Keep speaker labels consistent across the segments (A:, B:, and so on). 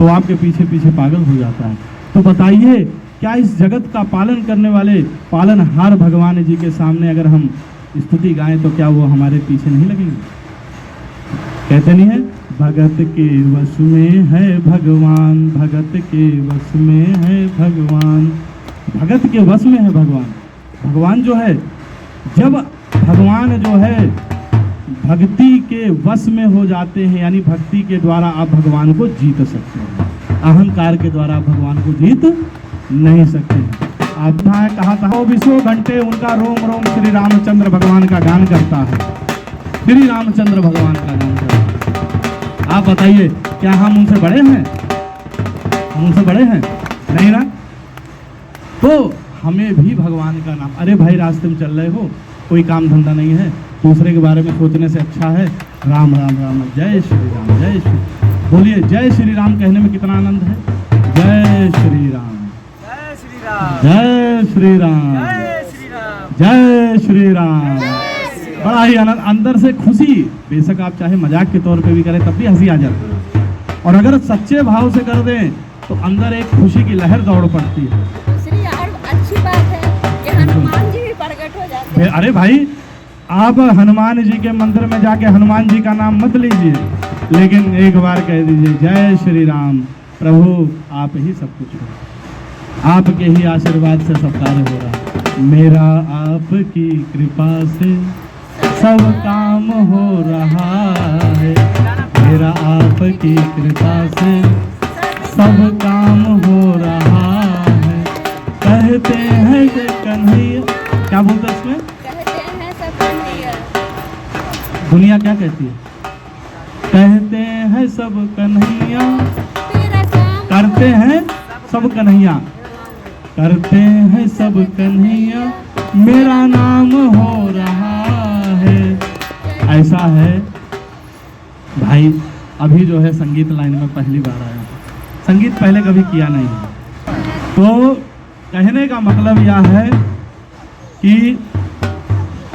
A: तो आपके पीछे पीछे पागल हो जाता है। तो बताइए, क्या इस जगत का पालन करने वाले पालनहार भगवान जी के सामने अगर हम स्तुति गाएं तो क्या वो हमारे पीछे नहीं लगेंगे? कहते नहीं है, भगत के वश में है भगवान, भगत के वश में है भगवान। भगत के वश में है भगवान। भगवान जो है, जब भगवान जो है भक्ति के वश में हो जाते हैं, यानी भक्ति के द्वारा आप भगवान को जीत सकते हैं। अहंकार के द्वारा आप भगवान को जीत नहीं सकते हैं। आप कहा था, 24 घंटे उनका रोम रोम श्री रामचंद्र भगवान का गान करता है, श्री रामचंद्र भगवान का गान करता है। आप बताइए, क्या हम उनसे बड़े हैं? हम उनसे बड़े हैं? नहीं ना। तो हमें भी भगवान का नाम, अरे भाई रास्ते में चल रहे हो, कोई काम धंधा नहीं है, दूसरे के बारे में सोचने से अच्छा है राम राम राम, जय श्री राम, जय श्री। बोलिए, जय श्री राम कहने में कितना आनंद है। जय श्री राम,
B: जय श्री राम,
A: जय श्री राम,
B: जय श्री राम,
A: जय श्री राम। बड़ा ही आनंद, अंदर से खुशी। बेशक आप चाहे मजाक के तौर पे भी करें तब भी हंसी आ जाती है, और अगर सच्चे भाव से कर दें तो अंदर एक खुशी की लहर दौड़ पड़ती है।
C: दूसरी और अच्छी बात है कि हनुमान जी भी प्रकट हो जाते हैं।
A: अरे भाई, आप हनुमान जी के मंदिर में जाके हनुमान जी का नाम मत लीजिए, लेकिन एक बार कह दीजिए, जय श्री राम। प्रभु आप ही सब कुछ हो, आपके ही आशीर्वाद से सब कार्य हो रहा, मेरा आपकी कृपा से सब काम हो रहा है, मेरा आपकी कृपा से सब काम हो रहा है। कहते हैं कि कन्हैया, क्या बोलते हैं इसमें?
C: कहते हैं सब कन्हैया।
A: दुनिया क्या कहती है? कहते हैं सब कन्हैया,
C: तेरा काम
A: करते हैं सब कन्हैया, करते हैं सब कन्हैया, मेरा नाम हो रहा है। ऐसा है भाई, अभी जो है संगीत लाइन में पहली बार आया, संगीत पहले कभी किया नहीं है। तो कहने का मतलब यह है कि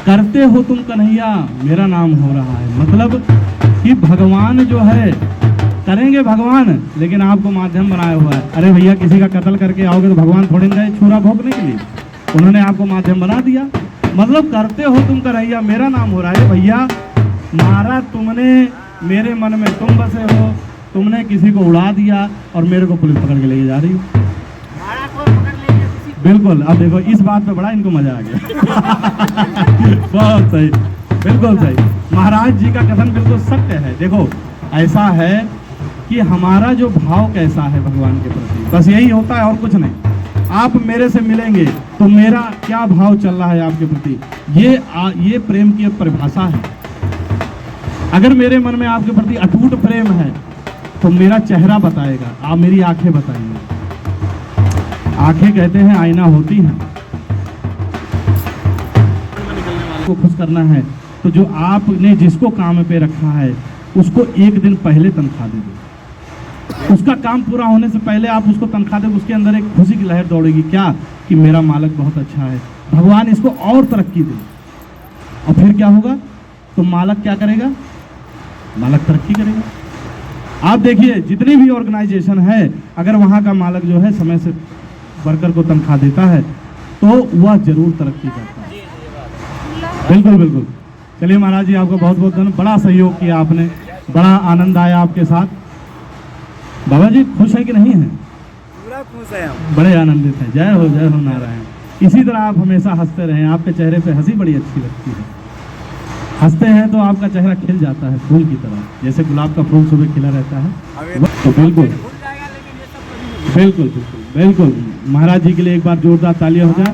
A: करते हो तुम कन्हैया, मेरा नाम हो रहा है। मतलब कि भगवान जो है, करेंगे भगवान, लेकिन आपको माध्यम बनाया हुआ है। अरे भैया, किसी का कत्ल करके आओगे तो भगवान थोड़ी ना गए छुरा भोंकने के लिए, उन्होंने आपको माध्यम बना दिया। मतलब करते हो तुम कन्हैया, मेरा नाम हो रहा है। भैया, मारा तुमने, मेरे मन में तुम बसे हो, तुमने किसी को उड़ा दिया और मेरे को पुलिस पकड़ के लेके जा रही हो।
B: हमारा कोई पकड़ लेंगे किसी।
A: बिल्कुल, अब देखो इस बात पे बड़ा इनको मजा आ गया। बहुत सही, बिल्कुल सही। महाराज जी का कथन बिल्कुल सत्य है। देखो, ऐसा है कि हमारा जो भाव कैसा है भगवान के प्रति, बस यही होता है और कुछ नहीं। आप मेरे से मिलेंगे तो मेरा क्या भाव चल रहा है आपके प्रति, ये प्रेम की परिभाषा है। अगर मेरे मन में आपके प्रति अटूट प्रेम है तो मेरा चेहरा बताएगा, आप मेरी आंखें बताएंगे। आंखें कहते हैं आईना होती हैं। को खुश करना है तो जो आपने जिसको काम पे रखा है उसको एक दिन पहले तनख्वाह दे दो। उसका काम पूरा होने से पहले आप उसको तनख्वाह दे, उसके अंदर एक खुशी की लहर दौड़ेगी। क्या कि मेरा मालिक बहुत अच्छा है, भगवान इसको और तरक्की दे। और फिर क्या होगा? तो मालिक क्या करेगा? मालिक तरक्की करेगा। आप देखिए, जितनी भी ऑर्गेनाइजेशन है, अगर वहाँ का मालिक जो है समय से वर्कर को तनख्वाह देता है तो वह जरूर तरक्की करता है। बिल्कुल बिल्कुल। चलिए महाराज जी, आपको बहुत बहुत धन्यवाद, बड़ा सहयोग किया आपने, बड़ा आनंद आया आपके साथ। बाबा जी खुश है कि नहीं है?
B: पूरा खुश है हम।
A: बड़े आनंदित हैं। जय हो नारायण। इसी तरह आप हमेशा हंसते रहें, आपके चेहरे पे हंसी बड़ी अच्छी लगती है। हंसते हैं तो आपका चेहरा खिल जाता है फूल की तरह, जैसे गुलाब का फूल सुबह खिला रहता है। तो बिल्कुल बिल्कुल बिल्कुल बिल्कुल। महाराज जी के लिए एक बार जोरदार तालियां हो जाए।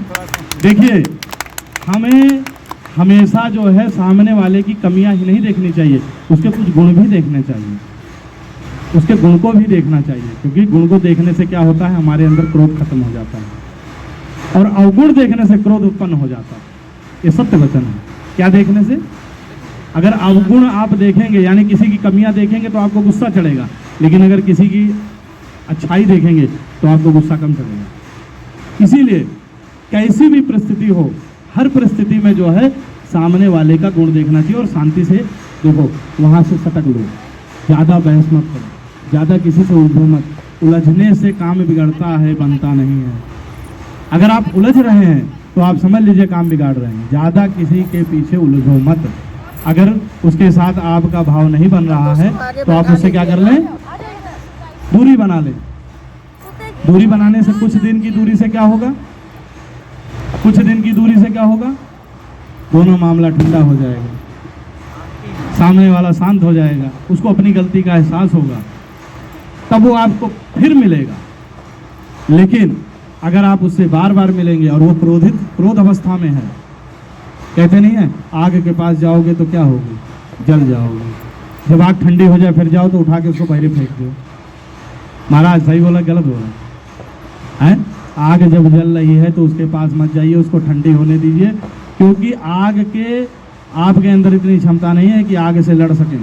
A: देखिए, हमें हमेशा जो है सामने वाले की कमियां ही नहीं देखनी चाहिए, उसके कुछ गुण भी देखने चाहिए, उसके गुण को भी देखना चाहिए। क्योंकि गुण को देखने से क्या होता है, हमारे अंदर क्रोध खत्म हो जाता है, और अवगुण देखने से क्रोध उत्पन्न हो जाता है। ये सत्य वचन है। क्या देखने से? अगर अवगुण आप देखेंगे, यानी किसी की कमियां देखेंगे तो आपको गुस्सा चढ़ेगा, लेकिन अगर किसी की अच्छाई देखेंगे तो आपको गुस्सा कम चढ़ेगा। इसीलिए कैसी भी परिस्थिति हो, हर परिस्थिति में जो है सामने वाले का गुण देखना चाहिए, और शांति से देखो, वहाँ से सटक लो, ज़्यादा बहस मत करो, ज़्यादा किसी से उलझो मत। उलझने से काम बिगड़ता है, बनता नहीं है। अगर आप उलझ रहे हैं तो आप समझ लीजिए काम बिगाड़ रहे हैं। ज़्यादा किसी के पीछे उलझो मत। अगर उसके साथ आपका भाव नहीं बन रहा है तो आप उससे क्या कर लें, दूरी बना लें। दूरी बनाने से कुछ दिन की दूरी से क्या होगा, कुछ दिन की दूरी से क्या होगा, दोनों मामला ठंडा हो जाएगा, सामने वाला शांत हो जाएगा, उसको अपनी गलती का एहसास होगा, तब वो आपको फिर मिलेगा। लेकिन अगर आप उससे बार बार मिलेंगे और वो क्रोध अवस्था में है, कहते नहीं है आग के पास जाओगे तो क्या होगी, जल जाओगे। जब आग ठंडी हो जाए फिर जाओ तो उठा के उसको बाहर फेंक दो। महाराज सही बोला गलत बोला है? आग जब जल रही है तो उसके पास मत जाइए, उसको ठंडी होने दीजिए, क्योंकि आग के आपके अंदर इतनी क्षमता नहीं है कि आग से लड़ सकें।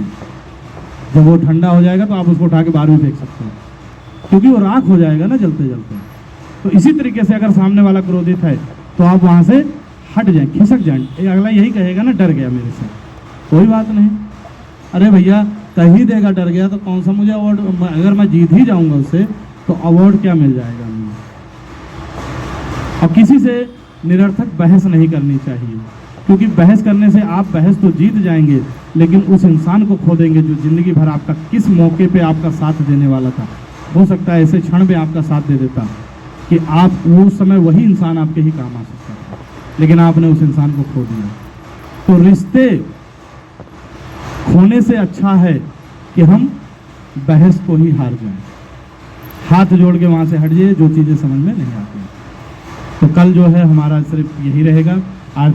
A: जब वो ठंडा हो जाएगा तो आप उसको उठा के बाहर भी फेंक सकते हैं, क्योंकि वो राख हो जाएगा ना जलते जलते। तो इसी तरीके से अगर सामने वाला क्रोधित है तो आप वहाँ से हट जाएं, खिसक जाएं। अगला यही कहेगा ना डर गया मेरे से, कोई बात नहीं। अरे भैया कह ही देगा डर गया तो कौन सा मुझे अवार्ड, अगर मैं जीत ही जाऊंगा उससे तो अवार्ड क्या मिल जाएगा मुझे। और किसी से निरर्थक बहस नहीं करनी चाहिए, क्योंकि बहस करने से आप बहस तो जीत जाएंगे लेकिन उस इंसान को खो देंगे जो जिंदगी भर आपका किस मौके पे आपका साथ देने वाला था। हो सकता है ऐसे क्षण में आपका साथ दे देता कि आप वो समय वही इंसान आपके ही काम आ सकता था, लेकिन आपने उस इंसान को खो दिया। तो रिश्ते खोने से अच्छा है कि हम बहस को ही हार जाएं। हाथ जोड़ के वहाँ से हट जाइए जो चीज़ें समझ में नहीं आती। तो कल जो है हमारा सिर्फ यही रहेगा। आज